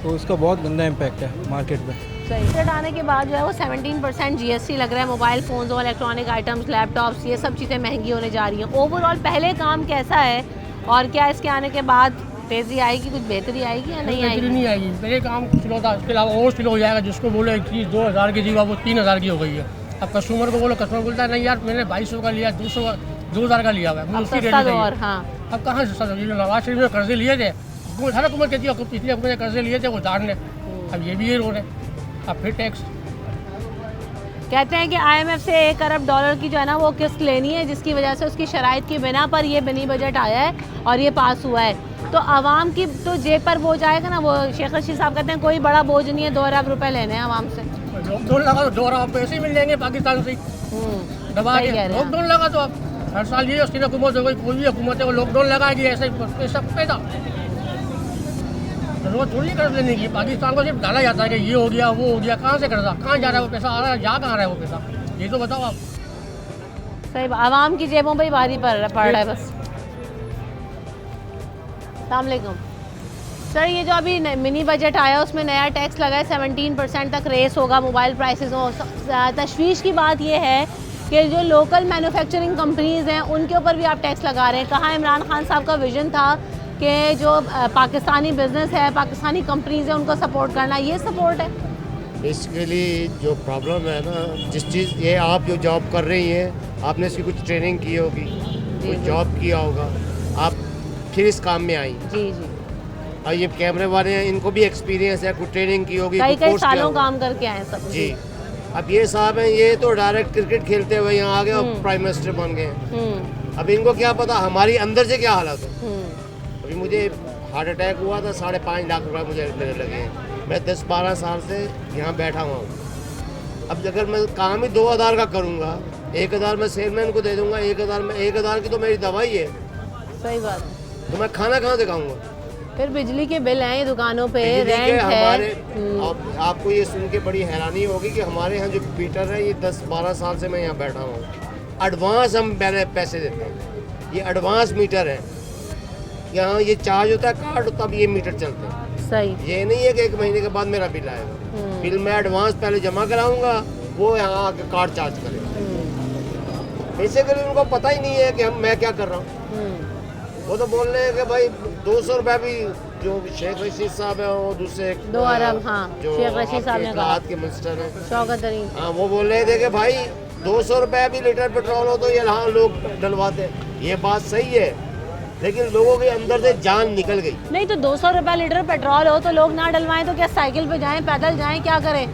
तो उसका बहुत गंदा इम्पैक्ट है मार्केट में। बजट आने के बाद जो है वो 17% GST लग रहा है। मोबाइल फ़ोन्स और इलेक्ट्रॉनिक आइटम्स, लैपटॉप्स, ये सब चीज़ें महंगी होने जा रही हैं। ओवरऑल पहले काम कैसा है और क्या इसके आने के बाद तेज़ी आएगी, कुछ बेहतरी आएगी या नहीं आएगी? नहीं आएगी, पहले काम स्लो था, उसके अलावा और स्लो हो जाएगा। जिसको बोलो एक चीज़ 2000 की जीवा वो 3000 की हो गई है। अब कस्टमर को बोलो, कस्टमर बोलता है नहीं यार मैंने 2200 का लिया, 2000 का लिया हुआ है, उसकी रेट चाहिए। हाँ, अब कहाँ से सस्ता? नवाज शरीफ ने कर्जे लिए थे, हर हुकूमत कहती है पिछली हुकूमत ने कर्जे लिए थे वो उतार ने, अब ये भी ये रो रहे, अब फिर टैक्स। कहते हैं कि IMF से $1 अरब की जो है ना वो किस्त लेनी है, जिसकी वजह से उसकी शराइत की बिना पर ये मिनी बजट आया है और ये पास हुआ है। तो आवाम की तो जेब पर बोझ आएगा ना। वो शेख रशीद साहब कहते हैं कोई बड़ा बोझ नहीं है, 2 अरब रुपए लेने हैं आवाम से। लॉकडाउन लगा तो 2 अरब पैसे मिल जाएंगे पाकिस्तान से दबा के। लॉकडाउन लगा तो अब हर साल ये उसकी हुकूमत हो गई, कोई भी हुकूमत है वो लॉकडाउन लगाएगी, ऐसे सब पैदा जरूरत थोड़ी कर्ज लेने की। पाकिस्तान को सिर्फ डाला जाता है कि ये हो गया वो हो गया, कहाँ से कर्जा, कहाँ जा रहा है वो पैसा, आ रहा है जा कहाँ रहा है वो पैसा, ये तो बताओ आप। सही, आवाम की जेबों पर ही भारी पड़ रहा है बस। अस्सलामुअलैकुम सर, ये जो अभी मिनी बजट आया उसमें नया टैक्स लगा है, 17% तक रेस होगा मोबाइल प्राइसेस में। तशवीश की बात ये है कि जो लोकल मैन्युफैक्चरिंग कंपनीज़ हैं उनके ऊपर भी आप टैक्स लगा रहे हैं। कहाँ इमरान खान साहब का विजन था कि जो पाकिस्तानी बिजनेस है, पाकिस्तानी कंपनीज़ हैं, उनको सपोर्ट करना, ये सपोर्ट है? बेसिकली जो प्रॉब्लम है ना, जिस चीज़ ये आप जो जॉब कर रही हैं, आपने इसकी कुछ ट्रेनिंग की होगी, कुछ जॉब किया होगा, आप फिर इस काम में आई। जी जी। और ये कैमरे वाले हैं, इनको भी एक्सपीरियंस है, कुछ ट्रेनिंग की होगी, कई सालों काम करके आए सब। जी। अब ये साहब हैं, ये तो डायरेक्ट क्रिकेट खेलते हुए यहाँ आ गए और प्राइम मिनिस्टर बन गए। अब इनको क्या पता हमारी अंदर से क्या हालत है। अभी मुझे हार्ट अटैक हुआ था, 5.5 लाख रुपए मुझे मेरे लगे हैं। मैं 10-12 साल से यहाँ बैठा हुआ हूँ। अब अगर मैं काम ही 2000 का करूँगा, 1000 मैं सेलमैन को दे दूँगा, 1000 की तो मेरी दवाई है। सही बात है। तो मैं खाना कहाँ से खाऊँगा? फिर बिजली के बिल हैं दुकानों पे, रेंट हमारे है। आपको ये सुन के बड़ी हैरानी होगी कि हमारे यहाँ जो मीटर है, ये 10-12 साल से मैं यहाँ बैठा हूँ, एडवांस हम पैसे देते हैं। ये एडवांस मीटर है, यहाँ ये चार्ज होता है कार्ड, तब ये मीटर चलते हैं। सही, ये नहीं है कि 1 महीने के बाद मेरा बिल आएगा। बिल मैं एडवांस पहले जमा कराऊंगा, वो यहाँ आके कार्ड चार्ज करेगा। बेसिकली उनको पता ही नहीं है कि मैं क्या कर रहा हूँ। वो तो बोल रहे हैं कि भाई 200 रुपये भी जो शेख रशीद साहब है वो दूसरे 2 अरब, हाँ, जो शेख रशीद साहब ने आपके कहा। इत्तलाआत के मिनिस्टर हैं शौकत तरीन। हाँ, वो बोल रहे थे कि भाई 200 रुपये भी लीटर पेट्रोल हो तो ये यहाँ लोग डलवाते। ये बात सही है, लेकिन लोगों के अंदर से जान निकल गई। नहीं तो 200 रुपये लीटर पेट्रोल हो तो लोग ना डलवाएं तो क्या साइकिल पे जाएं, पैदल जाएं, क्या करें?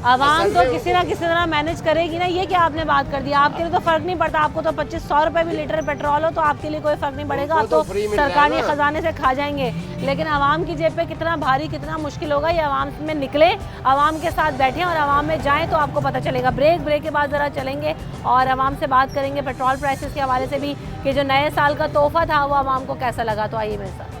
आवाम असल तो में किसी ना किसी तरह मैनेज करेगी ना। ये क्या आपने बात कर दिया? आपके लिए तो फ़र्क नहीं पड़ता, आपको तो 2500 रुपये भी लीटर पेट्रोल हो तो आपके लिए कोई फ़र्क नहीं पड़ेगा, आप तो फ्री मिल रहा है सरकारी ना। ख़जाने से खा जाएंगे। लेकिन आवाम की जेब पे कितना भारी, कितना मुश्किल होगा, ये आवाम में निकले, आवाम के साथ बैठें और आवाम में जाएँ तो आपको पता चलेगा। ब्रेक के बाद ज़रा चलेंगे और आवाम से बात करेंगे पेट्रोल प्राइसेस के हवाले से भी कि जो नए साल का तोहफ़ा था वो आवाम को कैसा लगा। तो आइए मेरे साथ।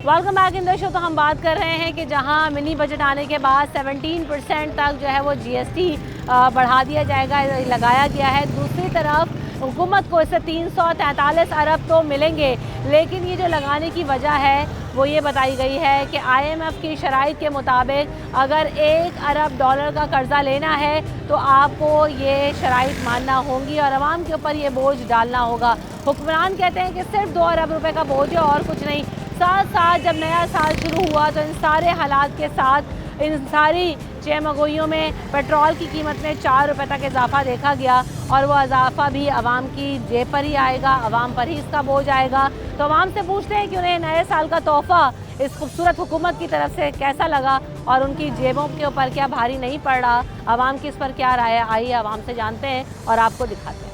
Welcome back in the show. तो हम बात कर रहे हैं कि जहां मिनी बजट आने के बाद 17% तक जो है वो GST बढ़ा दिया जाएगा, लगाया गया है। दूसरी तरफ हुकूमत को इससे 343 अरब तो मिलेंगे, लेकिन ये जो लगाने की वजह है वो ये बताई गई है कि IMF की शराइत के मुताबिक अगर $1 अरब का कर्जा लेना है तो आपको ये शराइत मानना होंगी और आवाम के ऊपर ये बोझ डालना होगा। हुक्मरान कहते हैं कि सिर्फ 2 अरब रुपए का बोझ है और कुछ नहीं। साथ साथ जब नया साल शुरू हुआ तो इन सारे हालात के साथ, इन सारी चेमगोइयों में पेट्रोल की कीमत में 4 रुपये तक इजाफा देखा गया और वो इजाफा भी आवाम की जेब पर ही आएगा, आवाम पर ही इसका बोझ आएगा। तो आवाम से पूछते हैं कि उन्हें नए साल का तोहफ़ा इस खूबसूरत हुकूमत की तरफ से कैसा लगा और उनकी जेबों के ऊपर क्या भारी नहीं पड़ रहा, आवाम की इस पर क्या राय है। आइए आवाम से जानते हैं और आपको दिखाते हैं।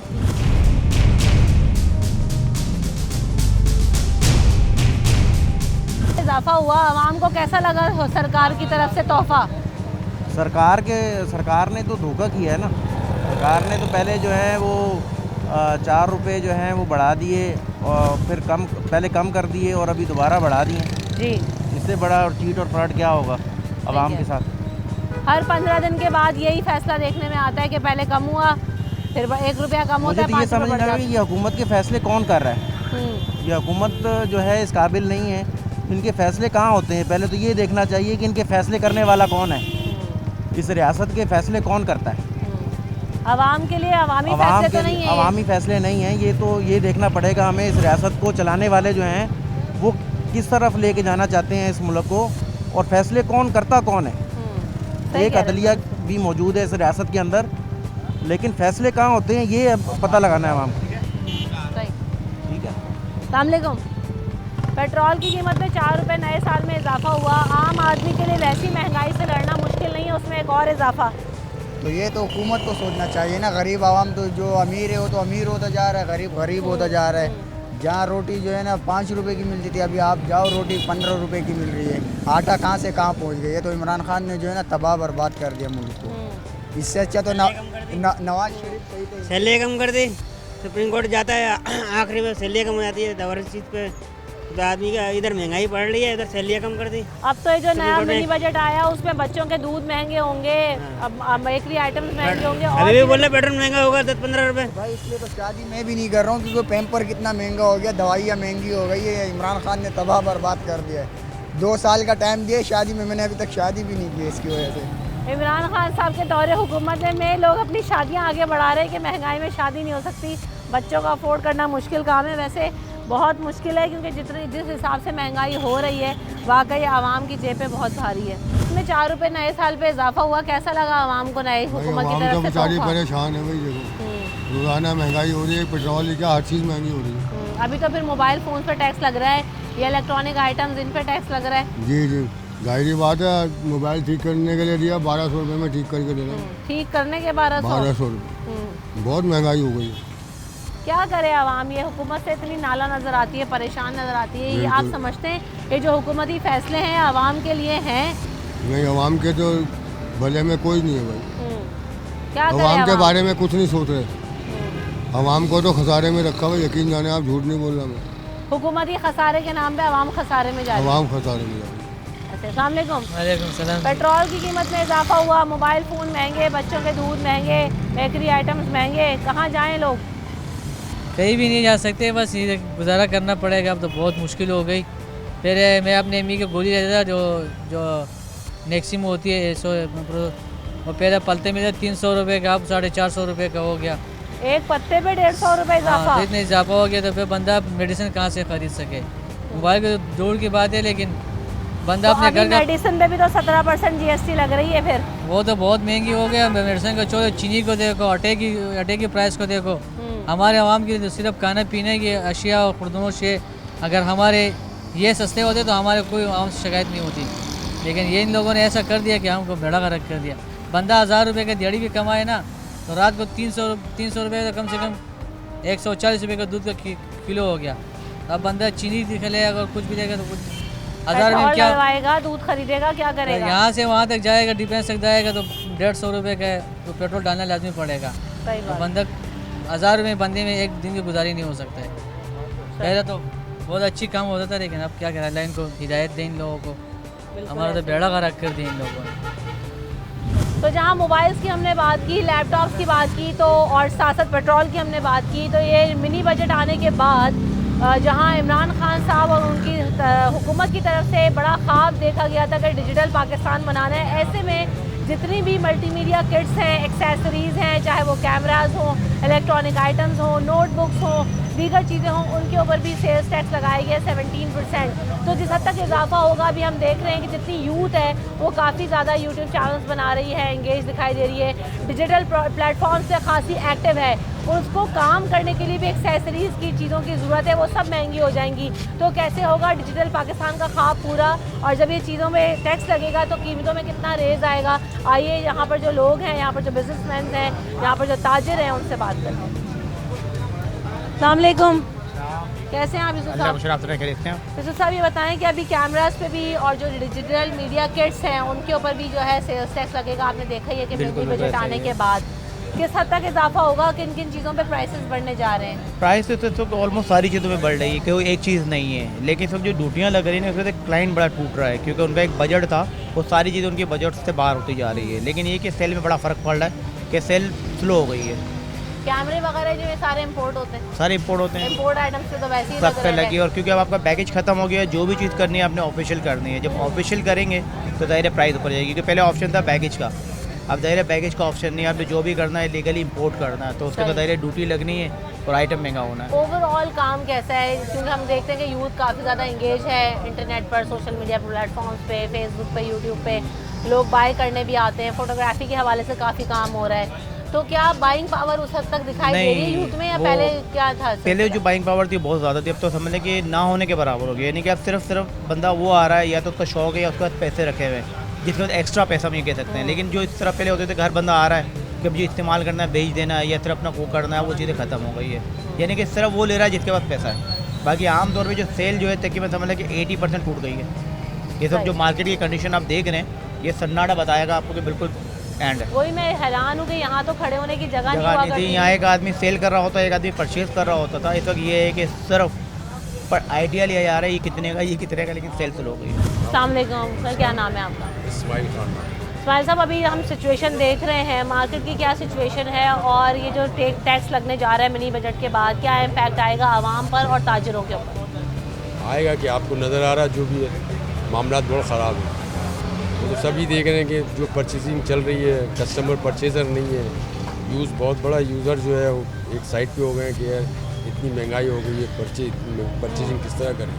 इजाफा हुआ, आवाम को कैसा लगा सरकार की तरफ से तोहफ़ा? सरकार ने तो धोखा किया है ना। सरकार ने तो पहले जो है वो 4 रुपये जो हैं वो बढ़ा दिए और फिर पहले कम कर दिए और अभी दोबारा बढ़ा दिए जी। इससे बड़ा और चीट और फ्रॉड क्या होगा आवाम के साथ? हर 15 दिन के बाद यही फैसला देखने में आता है कि पहले कम हुआ, फिर 1 रुपया कम होता है, 5 मुझे तो ये रुपये समझ बढ़ नहीं आ जाता रहा है। ये हुकूमत के फैसले कौन कर रहा है। ये हुकूमत जो है इस काबिल नहीं है। इनके फैसले कहाँ होते हैं? पहले तो ये देखना चाहिए कि इनके फैसले करने वाला कौन है, इस रियासत के फैसले कौन करता है। आवाम के लिए अवामी फैसले तो नहीं है, अवामी फैसले नहीं हैं ये। तो ये देखना पड़ेगा हमें इस रियासत को चलाने वाले जो हैं वो किस तरफ लेके जाना चाहते हैं इस मुल्क को, और फैसले कौन करता कौन है। एक अदलिया भी मौजूद है इस रियासत के अंदर, लेकिन फैसले कहाँ होते हैं ये पता लगाना है आवाम को। ठीक है। अस्सलाम वालेकुम। पेट्रोल की कीमत में 4 रुपये नए साल में इजाफा हुआ। आम आदमी के लिए वैसी महंगाई से लड़ना मुश्किल नहीं है, उसमें एक और इजाफा। तो ये तो हुकूमत को सोचना चाहिए ना। गरीब आवाम तो जो अमीर है वो तो अमीर होता जा रहा है, गरीब होता जा रहा है। जहाँ रोटी जो है ना 5 रुपए की मिलती थी, अभी आप जाओ रोटी 15 रुपए की मिल रही है। आटा कहाँ से कहाँ पहुँच गई है। तो इमरान खान ने जो है ना तबाह बर्बाद कर दिया मुल्क को। इससे अच्छा तो नवाज शरीफ सही थे। सैलरी कम कर दी, सुप्रीम कोर्ट जाता है आखिरी में सैलरी कम हो जाती है हर चीज़ पे। तो आदमी का इधर महंगाई बढ़ रही है, इधर सैलरी कम कर दी। अब तो ये जो नया मिनी बजट आया उसमें बच्चों के दूध महंगे होंगे, अब बेकरी आइटम्स महंगे होंगे। अभी भी बोल रहे पेट्रोल महंगा होगा 10-15 रुपए। भाई इसलिए तो शादी मैं भी नहीं कर रहा हूँ क्योंकि पैम्पर कितना महंगा हो गया, दवाइयाँ महंगी हो गई है। इमरान खान ने तबाह बर्बाद कर दिया है। 2 साल का टाइम दिया शादी में, मैंने अभी तक शादी भी नहीं की इसकी वजह से। इमरान खान साहब के दौरे हुकूमत में लोग अपनी शादियां आगे बढ़ा रहे हैं कि महंगाई में शादी नहीं हो सकती, बच्चों का अफोर्ड करना मुश्किल काम है। वैसे बहुत मुश्किल है क्योंकि जिस हिसाब से महंगाई हो रही है वाकई आवाम की जेब पे बहुत भारी है। इसमें 4 रुपये नए साल पे इजाफा हुआ, कैसा लगा आवाम को नई हुकूमत की तरफ से? बेचारी परेशान है भाई, देखो रोजाना महंगाई हो रही है, पेट्रोल क्या हर चीज़ महंगी हो रही है। अभी तो फिर मोबाइल फ़ोन पर टैक्स लग रहा है, ये इलेक्ट्रॉनिक आइटम्स इन पर टैक्स लग रहा है। जी जाहिर बात है। मोबाइल ठीक करने के लिए दिया 1200 रुपये में ठीक करके देना। ठीक करने के 1200 रुपये, बहुत महंगाई हो गई है। क्या करे आवाम? ये हुकूमत से इतनी नाला नज़र आती है, परेशान नज़र आती है। ये आप समझते हैं ये जो हुकूमती फैसले हैं आवाम के लिए हैं? नहीं, आवाम के तो भले में कोई नहीं है भाई। क्या आवाम के बारे में कुछ नहीं सोच रहे। आवाम को तो खसारे में रखा हुआ, यकीन जाने, आप झूठ नहीं बोल रहा मैं। हुकूमती खसारे के नाम पे आवाम खसारे में जा रही है। आवाम खसारे में जा रही है। अस्सलाम वालेकुम। वालेकुम सलाम। पेट्रोल की कीमत में इजाफा हुआ, मोबाइल फ़ोन महंगे, बच्चों के दूध महंगे, बेकरी आइटम्स महंगे, कहाँ जाएं लोग? कहीं भी नहीं जा सकते, बस ये गुजारा करना पड़ेगा। अब तो बहुत मुश्किल हो गई। पहले मैं अपने अम्मी की गोली लेता था जो नेक्सिम होती है 100, और पहले पलते में 300 रुपये का, अब 450 रुपये का हो गया। एक पत्ते पे 150 रुपये इजाफा। तो इतना इजाफा हो गया तो फिर बंदा मेडिसिन कहाँ से खरीद सके? मोबाइल की तो दूर की बात है, लेकिन बंदा तो अपने घर का मेडिसिन पे भी तो 17% GST लग रही है फिर। वो तो बहुत महंगी हो गया। मेडिसिन को छोड़ो, चीनी को देखो, आटे की प्राइस को देखो। हमारे आवाम के लिए तो सिर्फ खाने पीने की अशिया और खुर्दनों से अगर हमारे ये सस्ते होते तो हमारे कोई आम शिकायत नहीं होती, लेकिन ये इन लोगों ने ऐसा कर दिया कि हमको बेड़ा गर्क कर दिया। बंदा 1000 रुपये का दिहाड़ी भी कमाए ना, तो रात को 300 रुपये का कम से कम 140 रुपये का दूध का किलो हो गया। अब बंदा चीनी दिखले अगर कुछ भी देगा तो कुछ 1000 में क्या लगवाएगा, दूध खरीदेगा, क्या करेगा? यहाँ से वहाँ तक जाएगा, डिफेंस तक जाएगा तो 150 रुपये का तो पेट्रोल डालना लाजमी पड़ेगा। तो बंदा 1000 रुपये बंदे में एक दिन की गुजारी नहीं हो सकता है। पहले तो बहुत अच्छी काम होता था, लेकिन अब क्या करें, अल्लाह इनको हिदायत दें इन लोगों को। हमारा तो बेड़ा गर्क कर दिया इन लोगों ने। तो जहाँ मोबाइल्स की हमने बात की, लैपटॉप्स की बात की, तो और साथ साथ पेट्रोल की हमने बात की, तो ये मिनी बजट आने के बाद जहाँ इमरान खान साहब और उनकी हुकूमत की तरफ से बड़ा ख्वाब देखा गया था कि डिजिटल पाकिस्तान बनाना है, ऐसे में जितनी भी मल्टीमीडिया किट्स हैं, एक्सेसरीज़ हैं, चाहे वो कैमराज हों, इलेक्ट्रॉनिक आइटम्स हों, नोटबुक्स हों, दीगर चीज़ें हों, उनके ऊपर भी सेल्स टैक्स लगाया गया 17%। तो जिस हद तक इजाफा होगा, अभी हम देख रहे हैं कि जितनी यूथ है वो काफ़ी ज़्यादा यूट्यूब चैनल्स बना रही है, एंगेज दिखाई दे रही है, डिजिटल प्लेटफॉर्म से खासी एक्टिव है, उसको काम करने के लिए भी एक्सेसरीज़ की चीज़ों की ज़रूरत है, वो सब महंगी हो जाएंगी। तो कैसे होगा डिजिटल पाकिस्तान का ख्वाब पूरा? और जब ये चीज़ों में टैक्स लगेगा तो कीमतों में कितना रेज आएगा? आइए यहाँ पर जो लोग हैं, यहाँ पर जो बिजनेसमैन हैं, यहाँ पर जो ताजिर हैं, उनसे बात करते हैं। अस्सलाम वालेकुम, कैसे हैं आप यूसुफ साहब? यूसुफ साहब ये बताएं कि अभी कैमरास पे भी और जो डिजिटल मीडिया किट्स हैं उनके ऊपर भी जो है सेल्स टैक्स लगेगा। आपने देखा ही है कि मिनी बजट आने के बाद किस हद तक इजाफा होगा, किन किन चीज़ों पे प्राइसेस बढ़ने जा रहे हैं? प्राइस तो ऑलमोस्ट सारी चीज़ों में बढ़ रही है, कोई एक चीज़ नहीं है, लेकिन सब जो ड्यूटियाँ लग रही हैं उसमें क्लाइंट बड़ा टूट रहा है, क्योंकि उनका एक बजट था, वो सारी चीज़ें उनके बजट से बाहर होती जा रही है। लेकिन ये कि सेल में बड़ा फ़र्क पड़ रहा है कि सेल स्लो हो गई है। कैमरे वगैरह जो ये सारे इंपोर्ट होते हैं, सारे इंपोर्ट होते हैं, इंपोर्ट आइटम्स से तो वैसे ही सब पे लगी। और क्योंकि अब आपका पैकेज खत्म हो गया है, जो भी चीज़ करनी है आपने ऑफिशियल करनी है। जब ऑफिशियल करेंगे तो ज़ाहिर प्राइस ऊपर जाएगी, क्योंकि पहले ऑप्शन था बैगेज का, अब ज़ाहिर बैगेज का ऑप्शन नहीं है। आपने जो भी करना है लीगली इंपोर्ट करना है, तो उसके तो ज़ाहिर ड्यूटी लगनी है और आइटम महंगा होना है। ओवरऑल काम कैसा है? क्योंकि हम देखते हैं कि यूथ काफ़ी ज़्यादा इंगेज है इंटरनेट पर, सोशल मीडिया प्लेटफॉर्म्स पे, फेसबुक पे, यूट्यूब पे लोग बाय करने भी आते हैं, फोटोग्राफी के हवाले से काफ़ी काम हो रहा है। तो क्या बाइंग पावर उस हद तक दिखाई दे रही है यूथ में, या पहले क्या था? पहले जो बाइंग पावर थी बहुत ज़्यादा थी, अब तो समझ लें कि ना होने के बराबर हो गया। यानी कि अब सिर्फ बंदा वो आ रहा है, या तो उसका शौक है या उसके पास पैसे रखे हुए हैं, जिसके बाद एक्स्ट्रा पैसा हम ये कह सकते हैं। लेकिन जो इस तरह पहले होते थे कि हर बंदा आ रहा है कि मुझे इस्तेमाल करना है, बेच देना है, या सिर्फ अपना वो करना है, वो चीज़ें ख़त्म हो गई है। यानी कि सिर्फ वो ले रहा है जिसके पास पैसा है। बाकी आमतौर पर जो सेल जो है तकरीबन समझ लें कि 80% टूट गई है। ये सब जो मार्केट की कंडीशन आप देख रहे हैं, ये सन्नाटा बताएगा आपको कि बिल्कुल एंड है। वही मैं हैरान हूँ कि यहाँ तो खड़े होने की जगह नहीं थी। यहाँ एक आदमी सेल कर रहा होता, एक आदमी परचेज कर रहा होता था। इस वक्त ये है कि सिर्फ पर आइडिया लिया जा रहा है ये कितने का, ये कितने का, लेकिन सेल हो गई। अस्सलाम वालेकुम सर, क्या नाम है आपका? इस्माइल खान। इस्माइल साहब, अभी हम सिचुएशन देख रहे हैं, मार्केट की क्या सिचुएशन है, और ये जो टैक्स लगने जा रहा है मिनी बजट के बाद, क्या इम्पैक्ट आएगा आवाम पर और ताजिरों के ऊपर? आएगा कि आपको नज़र आ रहा है जो भी है, मामला बहुत ख़राब है। तो सभी देख रहे हैं कि जो परचेजिंग चल रही है, कस्टमर परचेज़र नहीं है, यूज़ बहुत बड़ा यूज़र जो है वो एक साइड पे हो गए कि यार इतनी महंगाई हो गई है, परचेजिंग किस तरह करें।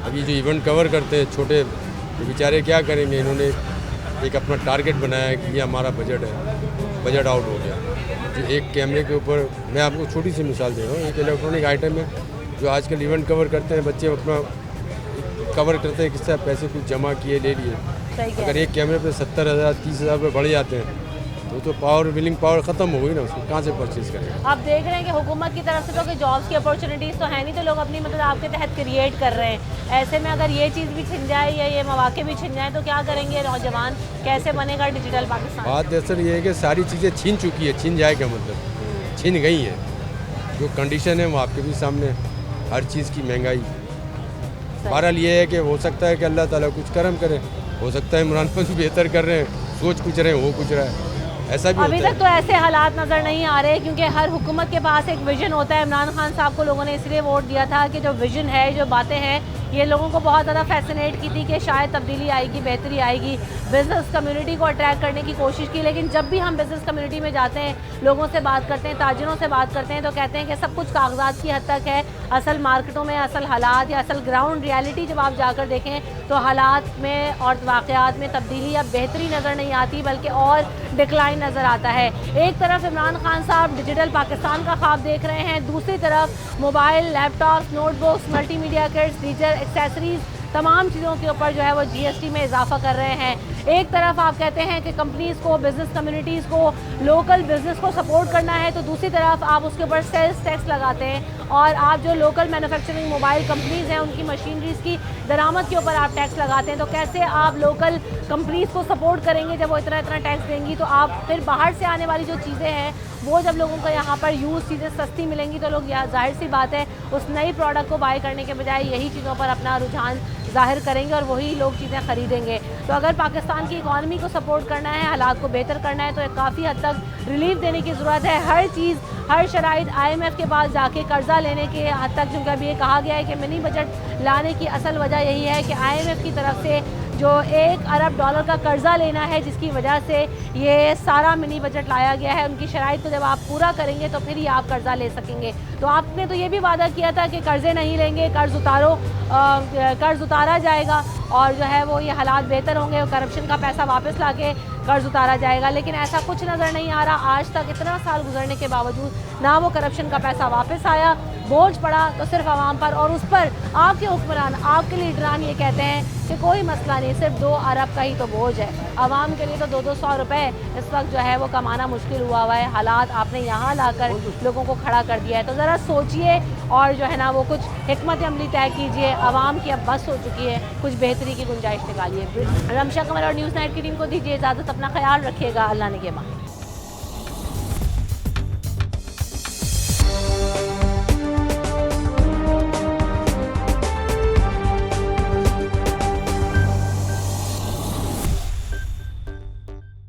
अब ये जो इवेंट कवर करते हैं छोटे, तो बेचारे क्या करेंगे? इन्होंने एक अपना टारगेट बनाया है कि ये हमारा बजट है, बजट आउट हो गया। जो एक कैमरे के ऊपर, मैं आपको छोटी सी मिसाल दे रहा हूँ, एक इलेक्ट्रॉनिक आइटम है जो आजकल इवेंट कवर करते हैं, बच्चे अपना कवर करते हैं, किस तरह पैसे कुछ जमा किए, ले लिए। अगर एक कैमरे पे 70,000 30,000 रुपये बढ़ जाते हैं तो पावर बिलिंग पावर ख़त्म हो गई ना, उसको कहाँ से परचेज़ करेंगे? आप देख रहे हैं कि हुकूमत की तरफ से तो कि जॉब्स की अपॉर्चुनिटीज़ तो है नहीं, तो लोग अपनी मतलब आपके तहत क्रिएट कर रहे हैं। ऐसे में अगर ये चीज़ भी छिन जाए या ये मौके भी छिन जाए तो क्या करेंगे नौजवान? कैसे बनेगा डिजिटल पाकिस्तान? बात दरअसल ये है कि सारी चीज़ें छीन चुकी है, छीन जाए क्या मतलब, छीन गई है। जो कंडीशन है वो आपके भी सामने, हर चीज़ की महंगाई। बहरहाल ये है कि हो सकता है कि अल्लाह ताला कुछ करम करे, हो सकता है इमरान खान बेहतर कर रहे हैं, सोच कुछ रहे हैं, हो कुछ रहा है, ऐसा भी अभी होता तक तो ऐसे हालात नज़र नहीं आ रहे, क्योंकि हर हुकूमत के पास एक विजन होता है। इमरान खान साहब को लोगों ने इसलिए वोट दिया था कि जो विजन है, जो बातें हैं, ये लोगों को बहुत ज़्यादा फैसिनेट की थी कि शायद तब्दीली आएगी, बेहतरी आएगी, बिज़नेस कम्युनिटी को अट्रैक्ट करने की कोशिश की। लेकिन जब भी हम बिज़नेस कम्युनिटी में जाते हैं, लोगों से बात करते हैं, ताजिरों से बात करते हैं, तो कहते हैं कि सब कुछ कागजात की हद तक है। असल मार्केटों में असल हालात या असल ग्राउंड रियलिटी जब आप जाकर देखें तो हालात में और वाक़यात में तब्दीली या बेहतरी नज़र नहीं आती, बल्कि और डिक्लाइन नज़र आता है। एक तरफ इमरान खान साहब डिजिटल पाकिस्तान का ख्वाब देख रहे हैं, दूसरी तरफ mobile, laptop, notebooks, multimedia kits, digital accessories, तमाम चीज़ों के ऊपर जो है वो GST में इजाफा कर रहे हैं। एक तरफ आप कहते हैं कि कंपनीज़ को, बिज़नेस कम्युनिटीज़ को, लोकल बिज़नेस को सपोर्ट करना है, तो दूसरी तरफ आप उसके ऊपर सेल्स टैक्स लगाते हैं और आप जो लोकल मैन्युफैक्चरिंग मोबाइल कंपनीज़ हैं उनकी मशीनरीज़ की दरामद के ऊपर आप टैक्स लगाते हैं। तो कैसे आप लोकल कंपनीज़ को सपोर्ट करेंगे जब वो इतना इतना टैक्स देंगी? तो आप फिर बाहर से आने वाली जो चीज़ें हैं वो जब लोगों को यहाँ पर यूज़ चीज़ें सस्ती मिलेंगी तो लोग यहाँ जाहिर सी बात है उस नई प्रोडक्ट को बाय करने के बजाय यही चीज़ों पर अपना रुझान ज़ाहिर करेंगे और वही लोग चीज़ें ख़रीदेंगे। तो अगर पाकिस्तान की इकॉनमी को सपोर्ट करना है, हालात को बेहतर करना है, तो काफ़ी हद तक रिलीफ देने की ज़रूरत है। हर चीज़, हर शराइत IMF के पास जाके कर्ज़ा लेने के हद तक, क्योंकि अभी ये कहा गया है कि मिनी बजट लाने की असल वजह यही है कि IMF की तरफ से जो $1 अरब का कर्ज़ा लेना है, जिसकी वजह से ये सारा मिनी बजट लाया गया है। उनकी शराइत को जब आप पूरा करेंगे तो फिर ही आप कर्ज़ा ले सकेंगे। तो आपने तो ये भी वादा किया था कि कर्ज़े नहीं लेंगे, कर्ज़ उतारो, कर्ज़ उतारा जाएगा और जो है वो ये हालात बेहतर होंगे, करप्शन का पैसा वापस लाके कर्ज़ उतारा जाएगा। लेकिन ऐसा कुछ नज़र नहीं आ रहा। आज तक इतना साल गुजरने के बावजूद ना वो करप्शन का पैसा वापस आया, बोझ पड़ा तो सिर्फ आवाम पर, और उस पर आपके हुक्मरान, आपके लीडरान ये कहते हैं कि कोई मसला नहीं, सिर्फ 2 अरब का ही तो बोझ है। आवाम के लिए तो 200 रुपये इस वक्त जो है वो कमाना मुश्किल हुआ हुआ है। हालात आपने यहाँ लाकर लोगों को खड़ा कर दिया है। तो ज़रा सोचिए और जो है ना वो कुछ हिकमत अमली तय कीजिए। आवाम की अब बस हो चुकी है, कुछ बेहतरी की गुंजाइश निकालिए। रमशा कमर और न्यूज़ नाइट की टीम को दीजिए इजाज़त। अपना ख्याल रखिएगा। अल्लाह ने के बाद।